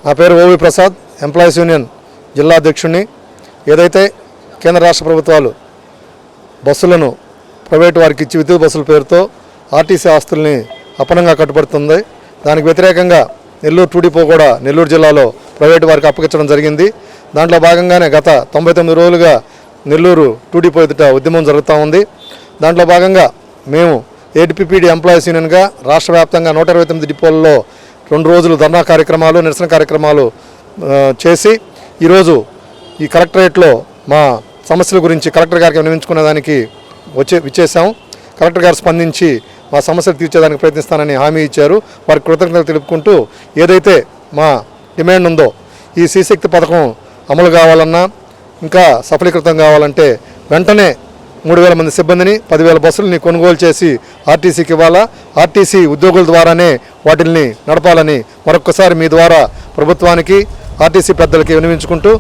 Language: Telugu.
నా పేరు ఓవి ప్రసాద్, ఎంప్లాయీస్ యూనియన్ జిల్లా అధ్యక్షుడిని. ఏదైతే కేంద్ర రాష్ట్ర ప్రభుత్వాలు బస్సులను ప్రైవేటు వారికి ఇచ్చి విద్యుత్ బస్సుల పేరుతో ఆర్టీసీ ఆస్తుల్ని అపనంగా కట్టుబడుతుంది, దానికి వ్యతిరేకంగా నెల్లూరు 2 డిపో కూడా నెల్లూరు జిల్లాలో ప్రైవేటు వారికి అప్పగించడం జరిగింది. దాంట్లో భాగంగానే గత 99 రోజులుగా నెల్లూరు 2 డిపో ఎదుట ఉద్యమం జరుగుతూ ఉంది. దాంట్లో భాగంగా మేము ఏపీపీడీ ఎంప్లాయీస్ యూనియన్గా రాష్ట్ర వ్యాప్తంగా 129 డిపోలలో 2 రోజులు ధర్నా కార్యక్రమాలు, నిరసన కార్యక్రమాలు చేసి ఈరోజు ఈ కలెక్టరేట్లో మా సమస్యల గురించి కలెక్టర్ గారికి విన్నవించుకునే దానికి విచ్చేసాము. కలెక్టర్ గారు స్పందించి మా సమస్యలు తీర్చేదానికి ప్రయత్నిస్తానని హామీ ఇచ్చారు. వారికి కృతజ్ఞతలు తెలుపుకుంటూ ఏదైతే మా డిమాండ్ ఉందో ఈ శ్రీశక్తి పథకం అమలు కావాలన్నా, ఇంకా సఫలీకృతం కావాలంటే వెంటనే 3000 మంది సిబ్బందిని 10,000 బస్సులని కొనుగోలు చేసి ఆర్టీసీకి ఇవ్వాలా, ఆర్టీసీ ఉద్యోగుల ద్వారానే వాటిని నడపాలని మరొక్కసారి మీ ద్వారా ప్రభుత్వానికి, ఆర్టీసీ పెద్దలకి విన్నవించుకుంటూ